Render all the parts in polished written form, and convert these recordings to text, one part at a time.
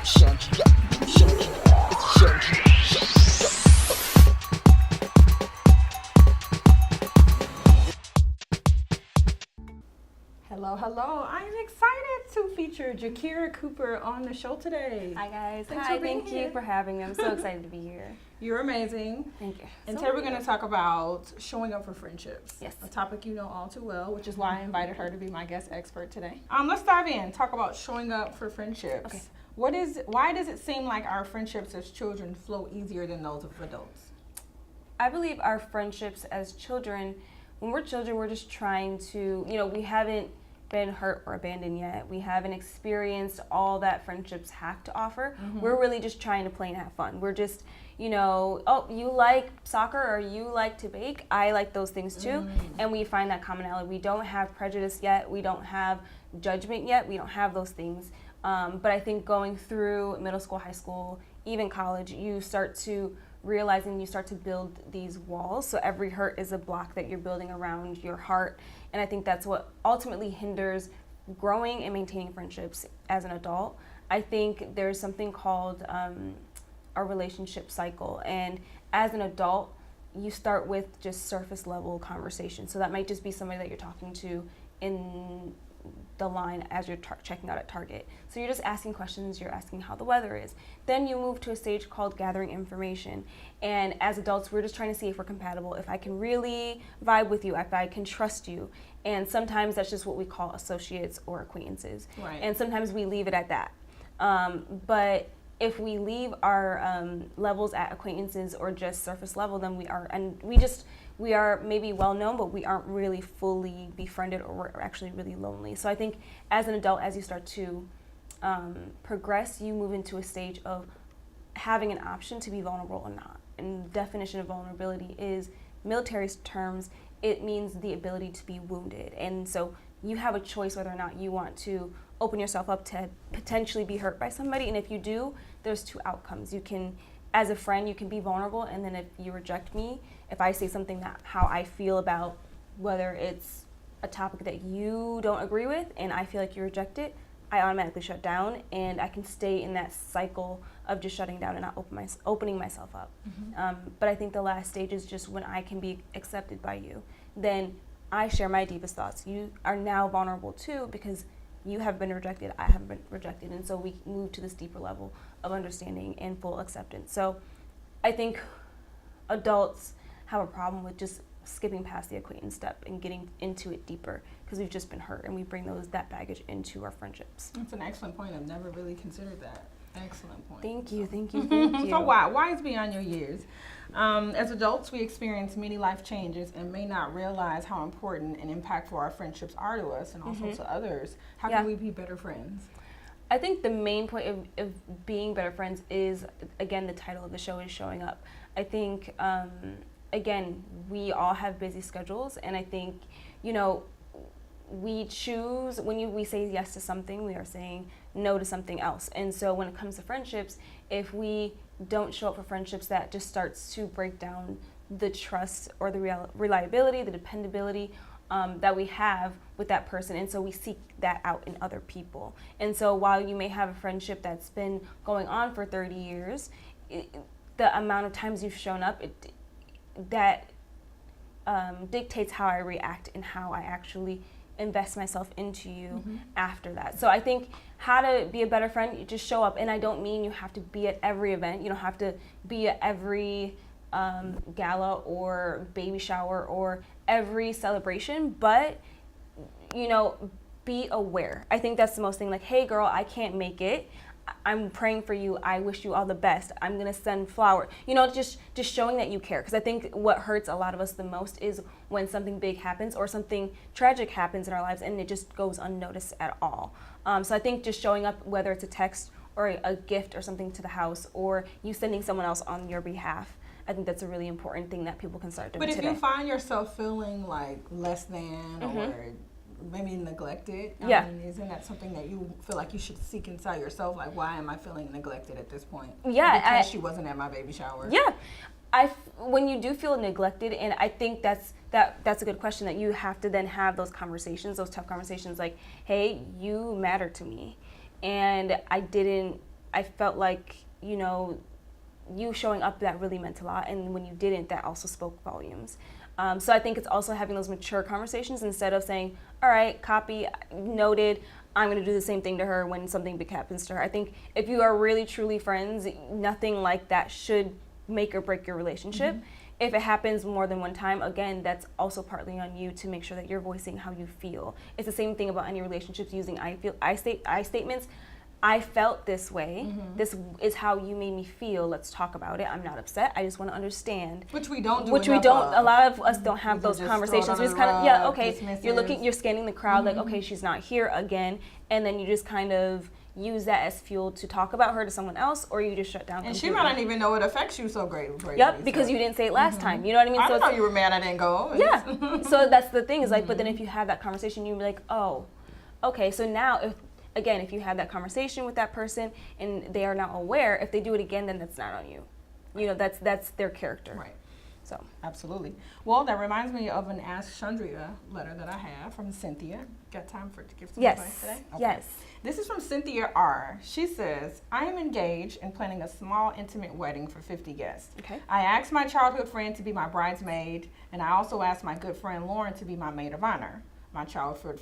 Chundria, Chundria, it's Chundria Show. Hello, hello. I'm excited to feature Jakera Cooper on the show today. Hi guys. Thanks Hi, for being thank here. you for having me. I'm so excited to be here. You're amazing. Thank you. And So today we're are going to you. talk about showing up for friendships. Yes. A topic you know all too well, which is why I invited her to be my guest expert today. Let's dive in. Talk about showing up for friendships. Okay. Why does it seem like our friendships as children flow easier than those of adults? I believe our friendships as children, when we're children, we're just trying to, we haven't been hurt or abandoned yet. We haven't experienced all that friendships have to offer. Mm-hmm. We're really just trying to play and have fun. We're just, oh, you like soccer or you like to bake. I like those things too. And we find that commonality. We don't have prejudice yet. We don't have judgment yet. We don't have those things. But I think going through middle school, high school, even college, you start to realize and you start to build these walls. So every hurt is a block that you're building around your heart. And I think that's what ultimately hinders growing and maintaining friendships as an adult. I think there's something called a relationship cycle. And as an adult, you start with just surface level conversation. So that might just be somebody that you're talking to in the line as you're checking out at Target. So you're just asking questions, you're asking how the weather is. Then you move to a stage called gathering information. And as adults, we're just trying to see if we're compatible, if I can really vibe with you, if I can trust you. And sometimes that's just what we call associates or acquaintances. Right. And sometimes we leave it at that. But if we leave our levels at acquaintances or just surface level, then we are maybe well known, but we aren't really fully befriended, or we're actually really lonely. So I think as an adult, as you start to progress, you move into a stage of having an option to be vulnerable or not. And the definition of vulnerability is, military terms, it means the ability to be wounded. And so you have a choice whether or not you want to open yourself up to potentially be hurt by somebody. And if you do, there's two outcomes. You can, as a friend, you can be vulnerable, and then if you reject me, if I say something that how I feel about whether it's a topic that you don't agree with and I feel like you reject it, I automatically shut down, and I can stay in that cycle of just shutting down and not opening myself up. But I think the last stage is just when I can be accepted by you. Then I share my deepest thoughts. You are now vulnerable too, because you have been rejected, I have been rejected, and so we move to this deeper level of understanding and full acceptance. So I think adults have a problem with just skipping past the acquaintance step and getting into it deeper, because we've just been hurt and we bring that baggage into our friendships. That's an excellent point. I've never really considered that. Excellent point. Thank you, thank you, thank you. So why is beyond your years? As adults, we experience many life changes and may not realize how important and impactful our friendships are to us and also to others. How can we be better friends? I think the main point of being better friends is, again, the title of the show is showing up. I think, again, we all have busy schedules, and I think, we choose, when we say yes to something, we are saying no to something else. And so when it comes to friendships, if we don't show up for friendships, that just starts to break down the trust or the reliability, the dependability that we have with that person. And so we seek that out in other people. And so while you may have a friendship that's been going on for 30 years, the amount of times you've shown up, that dictates how I react and how I actually invest myself into you after that. So I think how to be a better friend, you just show up. And I don't mean you have to be at every event. You don't have to be at every gala or baby shower or every celebration, but be aware. I think that's the most thing. Like, hey girl, I can't make it. I'm praying for you. I wish you all the best. I'm gonna send flowers. Just showing that you care. Because I think what hurts a lot of us the most is when something big happens or something tragic happens in our lives and it just goes unnoticed at all. So I think just showing up, whether it's a text or a gift or something to the house, or you sending someone else on your behalf, I think that's a really important thing that people can start doing today. But if you find yourself feeling like less than or maybe neglected, I mean, isn't that something that you feel like you should seek inside yourself? Like, why am I feeling neglected at this point? Yeah, because she wasn't at my baby shower. Yeah, when you do feel neglected, and I think that's a good question, that you have to then have those conversations, those tough conversations, like, hey, you matter to me, and I didn't I felt like, you know, you showing up, that really meant a lot, and when you didn't, that also spoke volumes. So I think it's also having those mature conversations instead of saying, all right, copy, noted, I'm going to do the same thing to her when something big happens to her. I think if you are really truly friends, nothing like that should make or break your relationship. If it happens more than one time, again, that's also partly on you to make sure that you're voicing how you feel. It's the same thing about any relationships using I statements. I felt this way. This is how you made me feel. Let's talk about it. I'm not upset. I just want to understand. Which we don't do. Which we don't. A lot of us don't have those conversations. We just kind of, yeah, okay. Dismissive. You're looking, you're scanning the crowd, like, okay, she's not here again, and then you just kind of use that as fuel to talk about her to someone else, or you just shut down. And completely. she might not even know it affects you so greatly. Yep, because you didn't say it last time. You know what I mean? I So didn't know you were mad I didn't go. yeah. So that's the thing is like, but then if you have that conversation, you'd be like, oh, okay. So now if you have that conversation with that person and they are now aware, if they do it again, then that's not on you. You know, that's their character. Right. So Absolutely. Well, that reminds me of an Ask Chundria letter that I have from Cynthia. Got time to give some advice today? Okay. Yes. This is from Cynthia R. She says, I am engaged and planning a small, intimate wedding for 50 guests. Okay. I asked my childhood friend to be my bridesmaid, and I also asked my good friend Lauren to be my maid of honor. My childhood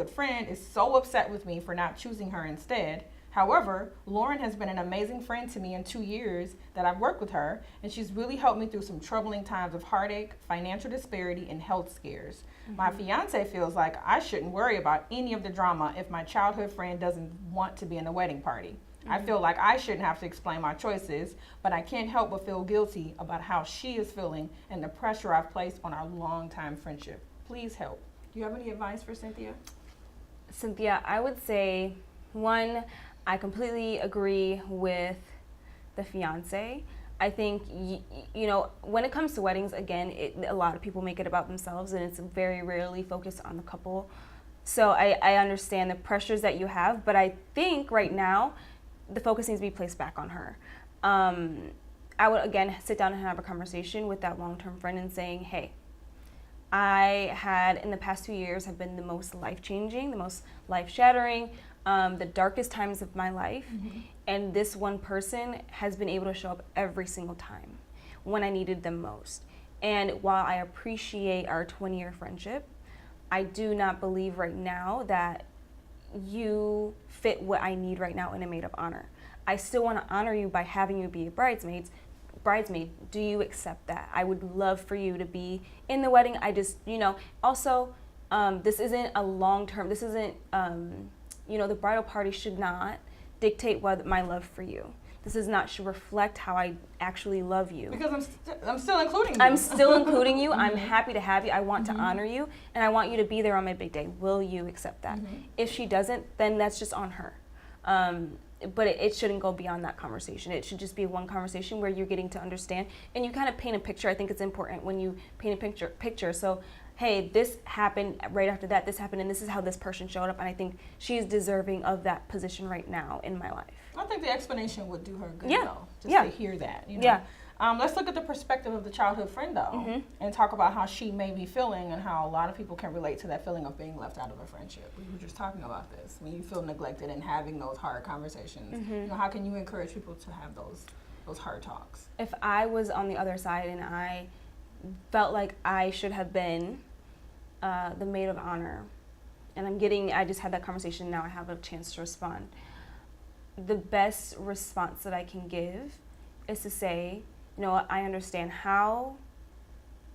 friend is so upset with me for not choosing her instead. However, Lauren has been an amazing friend to me in 2 years that I've worked with her, and she's really helped me through some troubling times of heartache, financial disparity, and health scares. My fiance feels like I shouldn't worry about any of the drama if my childhood friend doesn't want to be in the wedding party. I feel like I shouldn't have to explain my choices, but I can't help but feel guilty about how she is feeling and the pressure I've placed on our long-time friendship. Please help. Do you have any advice for Cynthia? Cynthia, I would say, one, I completely agree with the fiance. I think, you know, when it comes to weddings, again, a lot of people make it about themselves, and it's very rarely focused on the couple. So I understand the pressures that you have, but I think right now the focus needs to be placed back on her. I would, again, sit down and have a conversation with that long-term friend and saying, hey, I had, in the past 2 years, have been the most life-changing, the most life-shattering, the darkest times of my life. And this one person has been able to show up every single time when I needed them most. And while I appreciate our 20-year friendship, I do not believe right now that you fit what I need right now in a maid of honor. I still want to honor you by having you be a bridesmaid. Do you accept that? I would love for you to be in the wedding. I just, you know, also, this isn't a long-term, this isn't, you know, the bridal party should not dictate what my love for you. This is not should reflect how I actually love you. Because I'm still including you. I'm still including you. I'm happy to have you. I want to honor you, and I want you to be there on my big day. Will you accept that? If she doesn't, then that's just on her. But it shouldn't go beyond that conversation. It should just be one conversation where you're getting to understand, and you kind of paint a picture. I think it's important when you paint a picture. So, hey, this happened right after that, this happened, and this is how this person showed up, and I think she's deserving of that position right now in my life. I think the explanation would do her good, Yeah. though, just Yeah. to hear that. You know? Yeah. Let's look at the perspective of the childhood friend, though, and talk about how she may be feeling and how a lot of people can relate to that feeling of being left out of a friendship. We were just talking about this. When you feel neglected and having those hard conversations, you know, how can you encourage people to have those hard talks? If I was on the other side and I felt like I should have been the maid of honor, and I just had that conversation, now I have a chance to respond. The best response that I can give is to say, you know what, I understand. How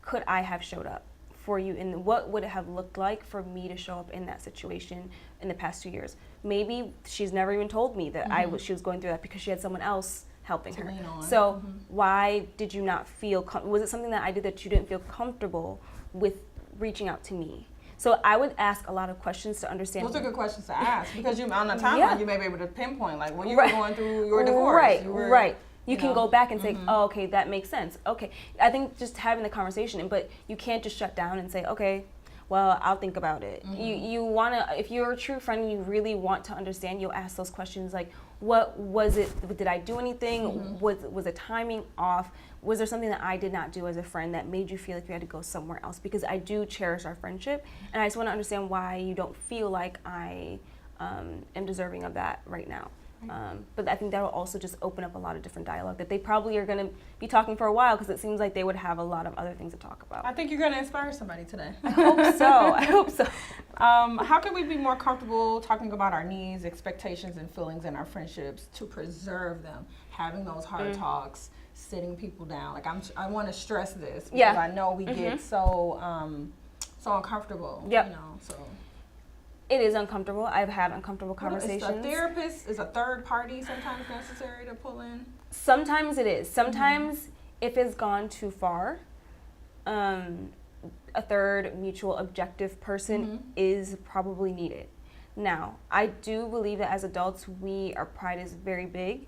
could I have showed up for you, and what would it have looked like for me to show up in that situation in the past 2 years? Maybe she's never even told me that she was going through that because she had someone else helping her. So why did you not feel, was it something that I did that you didn't feel comfortable with reaching out to me? So I would ask a lot of questions to understand. Those are good questions to ask because on the timeline you may be able to pinpoint like when you were going through your divorce. Right. You can go back and say, oh, okay, that makes sense. Okay, I think just having the conversation, but you can't just shut down and say, okay, well, I'll think about it. You want to, if you're a true friend, you really want to understand, you'll ask those questions like, what was it, did I do anything? Was the timing off? Was there something that I did not do as a friend that made you feel like you had to go somewhere else? Because I do cherish our friendship, and I just want to understand why you don't feel like I am deserving of that right now. But I think that will also just open up a lot of different dialogue that they probably are going to be talking for a while, because it seems like they would have a lot of other things to talk about. I think you're going to inspire somebody today. I hope so. I hope so. How can we be more comfortable talking about our needs, expectations, and feelings in our friendships to preserve them? Having those hard talks, sitting people down. Like I want to stress this because I know we get so uncomfortable. Yep. You know, so. It is uncomfortable. I've had uncomfortable conversations. Is a therapist, is a third party sometimes necessary to pull in? Sometimes it is. Sometimes if it's gone too far, a third mutual objective person is probably needed. Now, I do believe that as adults, our pride is very big.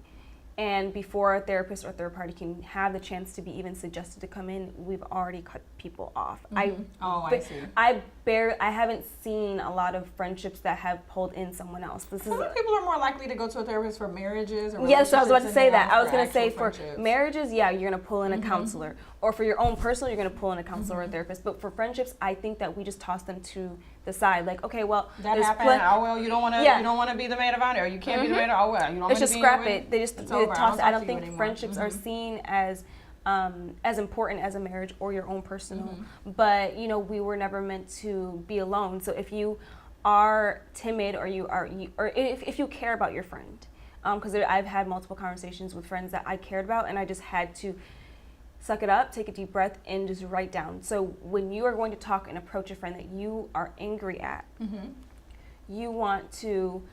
And before a therapist or third party can have the chance to be even suggested to come in, we've already cut people off. I see. I haven't seen a lot of friendships that have pulled in someone else. Some people are more likely to go to a therapist for marriages. Or yes, I was about to say that. I was going to say for friendships. Marriages, you're going to pull in a counselor. Or for your own personal, you're going to pull in a counselor or a therapist. But for friendships, I think that we just toss them to the side. Like, okay, well, that happened. You don't want to be the maid of honor. Or you can't be the maid of honor. You don't want to just be scrap it. They just toss it. I don't think anymore. friendships are seen as important as a marriage or your own personal. But we were never meant to be alone. So if you are timid or if you care about your friend, because I've had multiple conversations with friends that I cared about, and I just had to suck it up, take a deep breath, and just write down. So when you are going to talk and approach a friend that you are angry at, you want to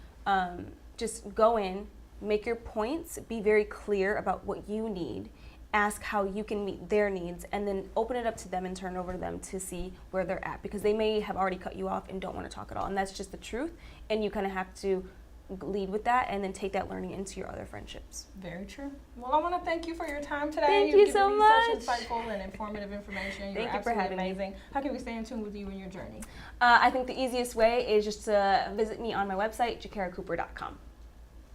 just go in, make your points, be very clear about what you need, ask how you can meet their needs, and then open it up to them and turn it over to them to see where they're at, because they may have already cut you off and don't want to talk at all, and that's just the truth, and you kind of have to lead with that and then take that learning into your other friendships. Very true. Well, I want to thank you for your time today. Thank you so much. Such insightful and informative information. Thank you for having amazing. How can we stay in tune with you and your journey? I think the easiest way is just to visit me on my website, jakeracooper.com.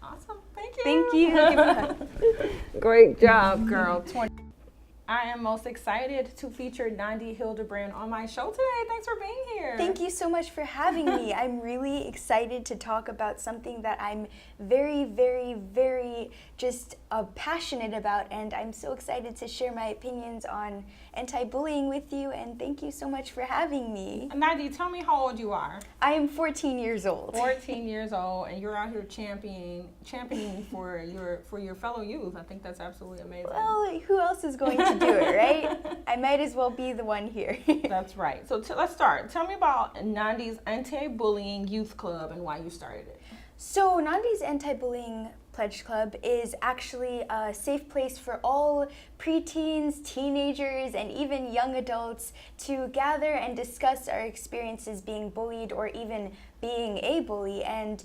Awesome. Thank you. Thank you. Great job, girl. I am most excited to feature Nandi Hildebrand on my show today. Thanks for being here. Thank you so much for having me. I'm really excited to talk about something that I'm very, very, very just passionate about, and I'm so excited to share my opinions on anti-bullying with you, and thank you so much for having me. Nandi, tell me how old you are. I am 14 years old. 14 years old, and you're out here championing for your fellow youth. I think that's absolutely amazing. Well, who else is going to do it, right? I might as well be the one here. That's right. So let's start. Tell me about Nandi's Anti-Bullying Youth Club and why you started it. So Nandi's Anti-Bullying Pledge Club is actually a safe place for all preteens, teenagers, and even young adults to gather and discuss our experiences being bullied or even being a bully, and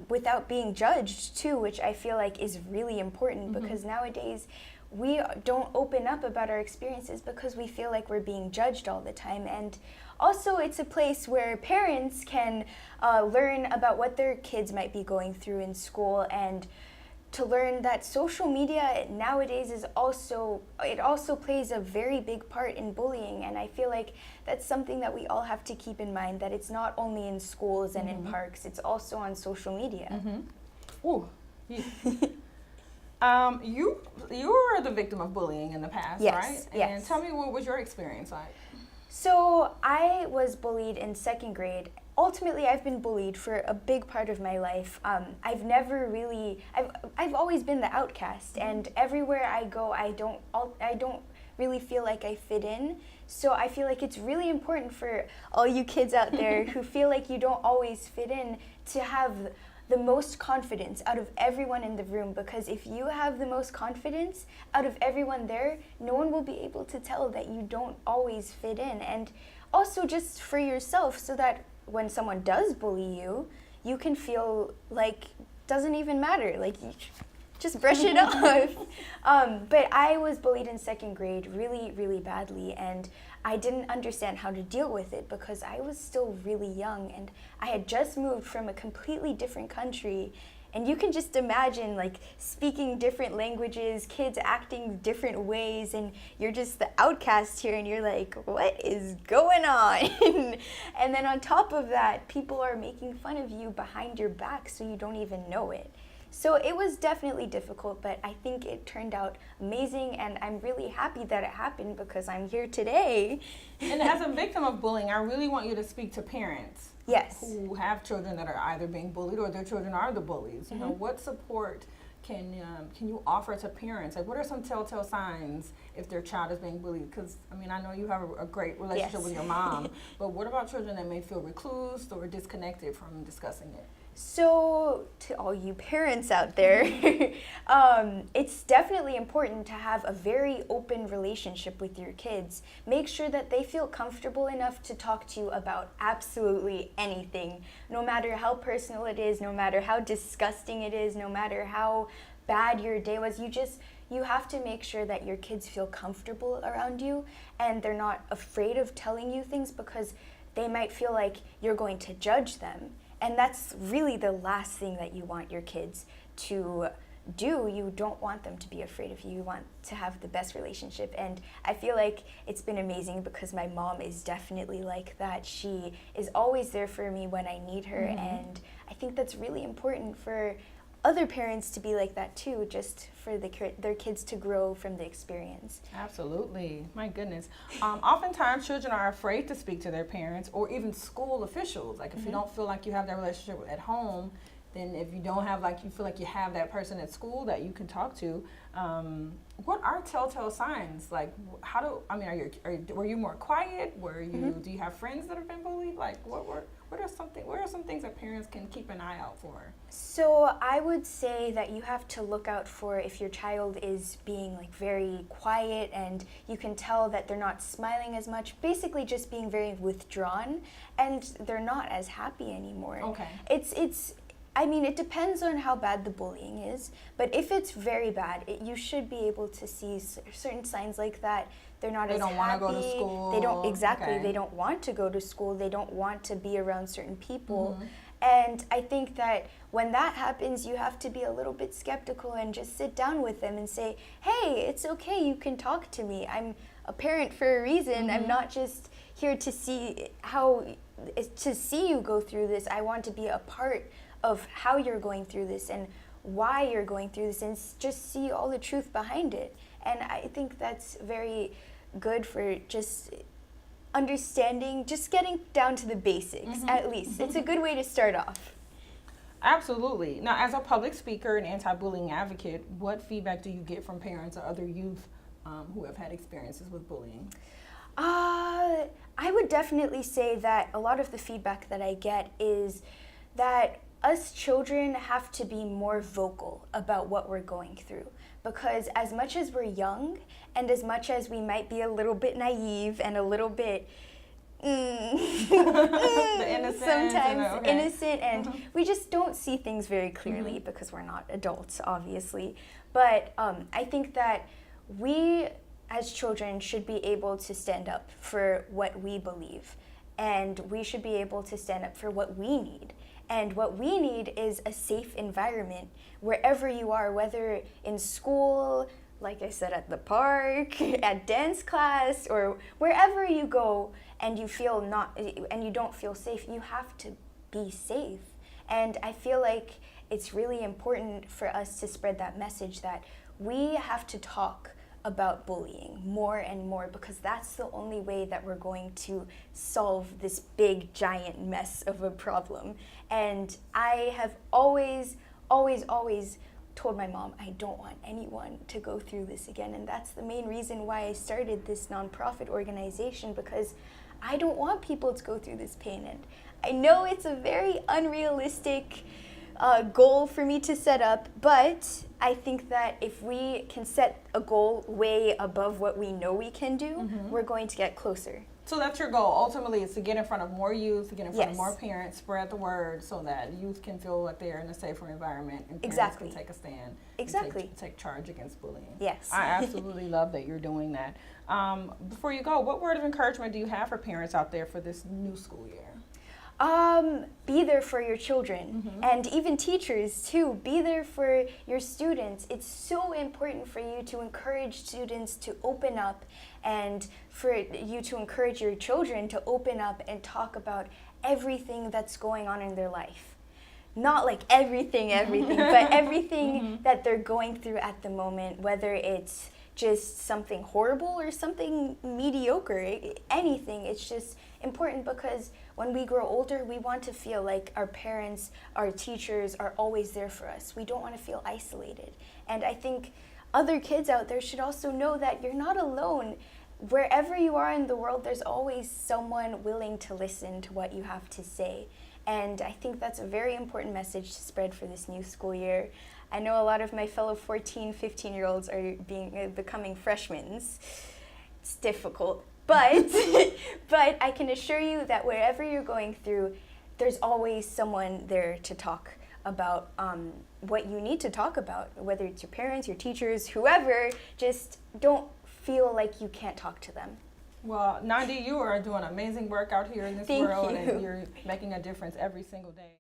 without being judged too, which I feel like is really important because nowadays we don't open up about our experiences because we feel like we're being judged all the time. And also, it's a place where parents can learn about what their kids might be going through in school, and to learn that social media nowadays is also plays a very big part in bullying. And I feel like that's something that we all have to keep in mind, that it's not only in schools and in parks, it's also on social media. Ooh. You were the victim of bullying in the past, right? Yes. And tell me, what was your experience like? So I was bullied in second grade. Ultimately, I've been bullied for a big part of my life. I've always been the outcast, and everywhere I go, I don't really feel like I fit in. So I feel like it's really important for all you kids out there who feel like you don't always fit in to have the most confidence out of everyone in the room, because if you have the most confidence out of everyone there, no one will be able to tell that you don't always fit in. And also just for yourself, so that when someone does bully you, you can feel like doesn't even matter, like you just brush it off. But I was bullied in second grade really, really badly, and I didn't understand how to deal with it because I was still really young, and I had just moved from a completely different country. And you can just imagine, like, speaking different languages, kids acting different ways, and you're just the outcast here, and you're like, what is going on? And then on top of that, people are making fun of you behind your back so you don't even know it. So it was definitely difficult, but I think it turned out amazing, and I'm really happy that it happened because I'm here today. And as a victim of bullying, I really want you to speak to parents Yes. who have children that are either being bullied or their children are the bullies. You know, what support can you offer to parents? Like, what are some telltale signs if their child is being bullied? Because, I mean, I know you have a great relationship Yes. with your mom, but what about children that may feel reclused or disconnected from discussing it? So, to all you parents out there, it's definitely important to have a very open relationship with your kids. Make sure that they feel comfortable enough to talk to you about absolutely anything, no matter how personal it is, no matter how disgusting it is, no matter how bad your day was. You have to make sure that your kids feel comfortable around you and they're not afraid of telling you things because they might feel like you're going to judge them. And that's really the last thing that you want your kids to do. You don't want them to be afraid of you. You want to have the best relationship. And I feel like it's been amazing because my mom is definitely like that. She is always there for me when I need her. And I think that's really important for other parents to be like that too, just for their kids to grow from the experience. Absolutely. My goodness. Oftentimes, children are afraid to speak to their parents or even school officials. Like, if you don't feel like you have that relationship at home, then if you don't have, like, you feel like you have that person at school that you can talk to, what are telltale signs? Like, were you more quiet? Do you have friends that have been bullied? Like, what are some things that parents can keep an eye out for? So I would say that you have to look out for if your child is being like very quiet and you can tell that they're not smiling as much, basically just being very withdrawn and they're not as happy anymore. Okay. It depends on how bad the bullying is, but if it's very bad, you should be able to see certain signs like that. They're not as happy. They don't want to go to school. They don't, exactly. Okay. They don't want to go to school. They don't want to be around certain people. And I think that when that happens, you have to be a little bit skeptical and just sit down with them and say, hey, it's okay, you can talk to me. I'm a parent for a reason. I'm not just here to see you go through this. I want to be a part of how you're going through this and why you're going through this and just see all the truth behind it. And I think that's very good for just understanding, just getting down to the basics, at least. It's a good way to start off. Absolutely. Now, as a public speaker and anti-bullying advocate, what feedback do you get from parents or other youth who have had experiences with bullying? I would definitely say that a lot of the feedback that I get is that us children have to be more vocal about what we're going through, because as much as we're young and as much as we might be a little bit naive and a little bit sometimes innocent and we just don't see things very clearly because we're not adults, obviously. But I think that we as children should be able to stand up for what we believe, and we should be able to stand up for what we need. And what we need is a safe environment wherever you are, whether in school, like I said, at the park, at dance class, or wherever you go and you don't feel safe, you have to be safe. And I feel like it's really important for us to spread that message that we have to talk about bullying more and more, because that's the only way that we're going to solve this big giant mess of a problem. And I have always told my mom I don't want anyone to go through this again, and that's the main reason why I started this nonprofit organization, because I don't want people to go through this pain. And I know it's a very unrealistic goal for me to set up, but I think that if we can set a goal way above what we know we can do, we're going to get closer. So that's your goal. Ultimately, is to get in front of more youth, to get in front of Yes. more parents, spread the word so that youth can feel like they're in a safer environment and parents Exactly. can take a stand. Exactly. And take charge against bullying. Yes. I absolutely love that you're doing that. Before you go, what word of encouragement do you have for parents out there for this new school year? Be there for your children, and even teachers too. Be there for your students. It's so important for you to encourage students to open up, and for you to encourage your children to open up and talk about everything that's going on in their life. not like everything, but everything that they're going through at the moment, whether it's just something horrible or something mediocre, anything. It's just important because when we grow older, we want to feel like our parents, our teachers are always there for us. We don't want to feel isolated. And I think other kids out there should also know that you're not alone. Wherever you are in the world, there's always someone willing to listen to what you have to say. And I think that's a very important message to spread for this new school year. I know a lot of my fellow 14, 15-year-olds are becoming freshmen. It's difficult, but but I can assure you that wherever you're going through, there's always someone there to talk about what you need to talk about, whether it's your parents, your teachers, whoever. Just don't feel like you can't talk to them. Well, Nandi, you are doing amazing work out here in this world, and you're making a difference every single day.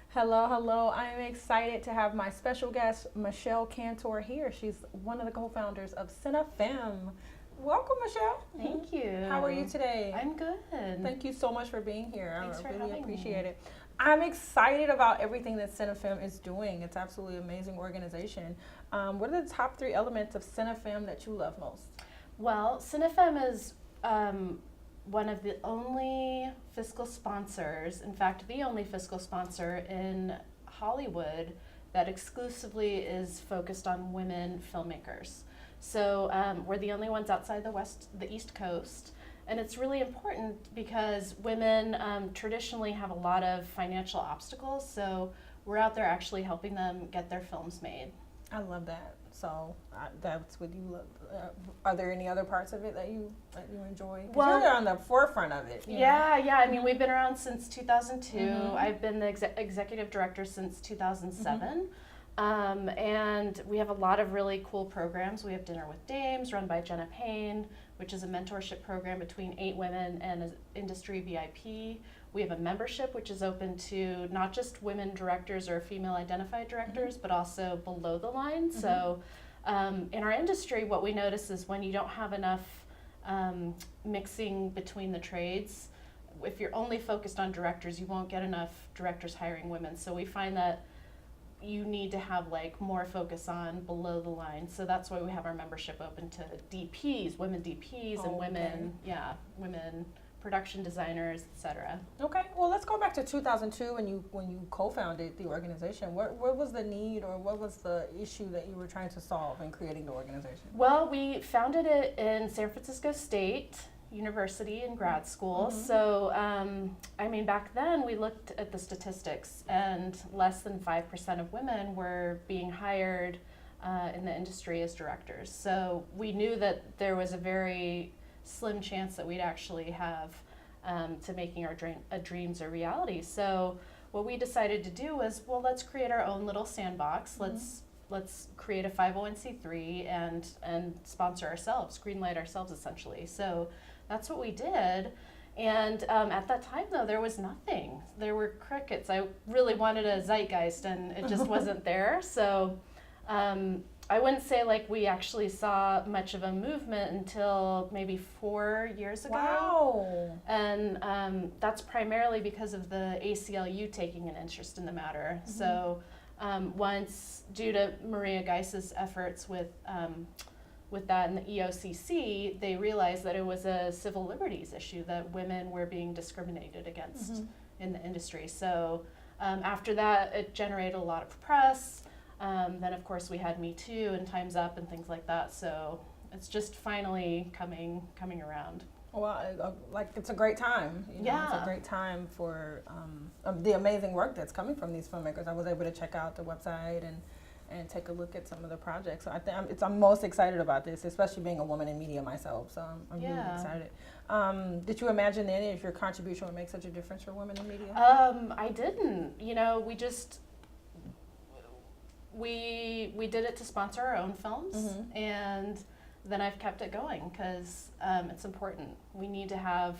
Hello, hello. I am excited to have my special guest, Michelle Kantor, here. She's one of the co-founders of Cinefemme. Welcome, Michelle. Thank you. How are you today? I'm good. Thank you so much for being here. Thanks for really having appreciate me. it. I'm excited about everything that Cinefemme is doing. It's absolutely amazing organization. What are the top 3 elements of Cinefemme that you love most? Well, Cinefemme is one of the only fiscal sponsors, in fact, the only fiscal sponsor in Hollywood that exclusively is focused on women filmmakers. So we're the only ones outside the East Coast. And it's really important because women traditionally have a lot of financial obstacles, so we're out there actually helping them get their films made. I love that. So that's what you love. Are there any other parts of it that you enjoy? 'Cause Well, you're on the forefront of it. you know? Yeah. I mean, we've been around since 2002. I've been the executive director since 2007. And we have a lot of really cool programs. We have Dinner with Dames, run by Jenna Payne, which is a mentorship program between 8 women and an industry VIP. We have a membership, which is open to not just women directors or female identified directors, but also below the line. So in our industry, what we notice is when you don't have enough mixing between the trades, if you're only focused on directors, you won't get enough directors hiring women. So we find that you need to have like more focus on below the line. So that's why we have our membership open to DPs, women DPs, and women production designers, etc. Okay. Well, let's go back to 2002 when you co-founded the organization. What was the need or what was the issue that you were trying to solve in creating the organization? Well, we founded it in San Francisco State University in grad school. So, I mean, back then we looked at the statistics and less than 5% of women were being hired in the industry as directors. So we knew that there was a very slim chance that we'd actually have to making our dreams a reality. So what we decided to do was, well, let's create our own little sandbox. Let's create a 501c3 and sponsor ourselves, greenlight ourselves essentially. So that's what we did. And at that time, though, there was nothing. There were crickets. I really wanted a zeitgeist, and it just wasn't there. So I wouldn't say like we actually saw much of a movement until maybe 4 years ago. Wow. And that's primarily because of the ACLU taking an interest in the matter. So once, due to Maria Geis's efforts with that in the EOCC, they realized that it was a civil liberties issue, that women were being discriminated against in the industry. So after that, it generated a lot of press. Then, of course, we had Me Too and Time's Up and things like that. So it's just finally coming around. Well, like it's a great time. You know, it's a great time for the amazing work that's coming from these filmmakers. I was able to check out the website and take a look at some of the projects. So I think I'm most excited about this, especially being a woman in media myself. So I'm really excited. Did you imagine then if your contribution would make such a difference for women in media? I didn't. You know, we just we did it to sponsor our own films, and then I've kept it going because it's important. We need to have,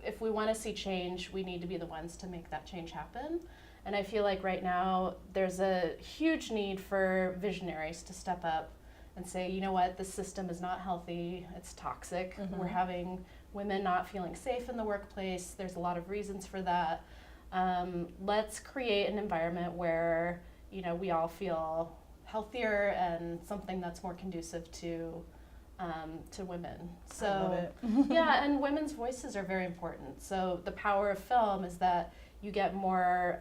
if we want to see change, we need to be the ones to make that change happen. And I feel like right now there's a huge need for visionaries to step up and say, you know what, this system is not healthy, it's toxic. We're having women not feeling safe in the workplace. There's a lot of reasons for that. Let's create an environment where, you know, we all feel healthier and something that's more conducive to women. I love So it. yeah, and women's voices are very important. So the power of film is that you get more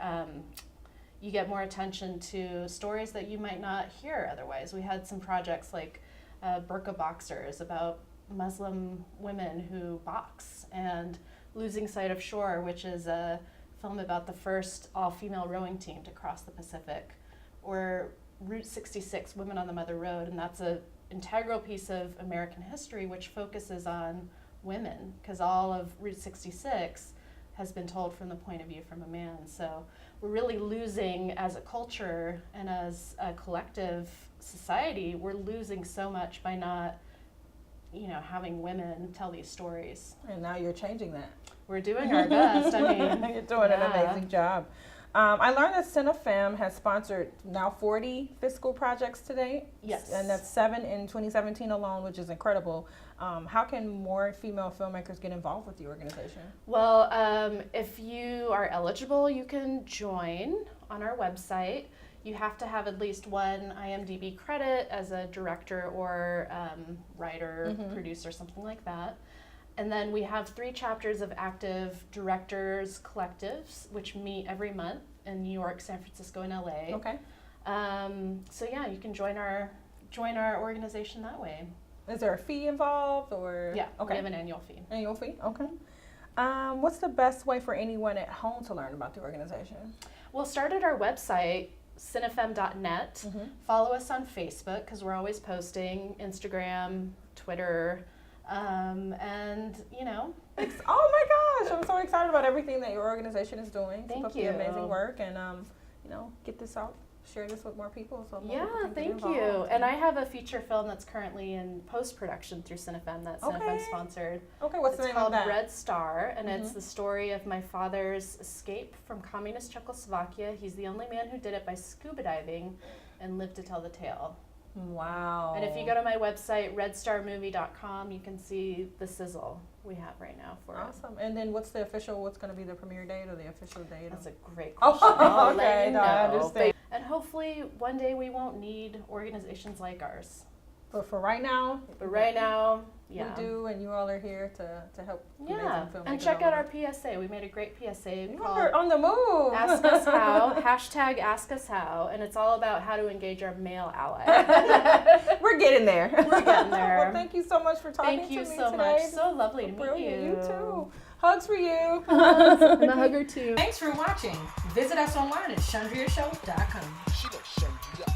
attention to stories that you might not hear otherwise. We had some projects like Burqa Boxers about Muslim women who box, and Losing Sight of Shore, which is a film about the first all-female rowing team to cross the Pacific, or Route 66, Women on the Mother Road, and that's an integral piece of American history which focuses on women, because all of Route 66 has been told from the point of view from a man. So we're really losing, as a culture and as a collective society, we're losing so much by not, you know, having women tell these stories. And now you're changing that. We're doing our best. I mean, You're doing an yeah. amazing job. I learned that Cinefemme has sponsored now 40 fiscal projects to date. Yes. And that's 7 in 2017 alone, which is incredible. How can more female filmmakers get involved with the organization? Well, if you are eligible, you can join on our website. You have to have at least one IMDb credit as a director or writer, producer, something like that. And then we have 3 chapters of active directors collectives, which meet every month in New York, San Francisco, and LA. Okay. So yeah, you can join our organization that way. Is there a fee involved or? Yeah, Okay. we have an annual fee. Annual fee? Okay. What's the best way for anyone at home to learn about the organization? We'll start at our website, cinefemme.net. Follow us on Facebook, because we're always posting, Instagram, Twitter, and, you know. Oh my gosh, I'm so excited about everything that your organization is doing. Thank Keep up you. the amazing work and, you know, get this out, share this with more people. So more Yeah, people can get thank you. involved. And I have a feature film that's currently in post-production through Cinefemme that Cinefemme Okay. sponsored. Okay, what's the It's name of called that? Red Star, and it's the story of my father's escape from communist Czechoslovakia. He's the only man who did it by scuba diving and lived to tell the tale. Wow. And if you go to my website, redstarmovie.com, you can see the sizzle we have right now for it. Awesome. And then what's going to be the premiere date or the official date? That's a great Oh, question. I'll okay, let you no, I know. understand. And hopefully one day we won't need organizations like ours. But for right now, But right now, yeah. we do, and you all are here to help. Yeah, amazing filmmakers and check all out our over. PSA. We made a great PSA You called are on the move. Ask Us How, hashtag Ask Us How, and it's all about how to engage our male ally. We're getting there. We're getting there. Well, thank you so much for talking Thank you to me so today. much. So lovely to meet Brilliant. you. You too. Hugs for you. I'm a hugger too. Thanks for watching. Visit us online at chundriashow.com. She loves Chundria.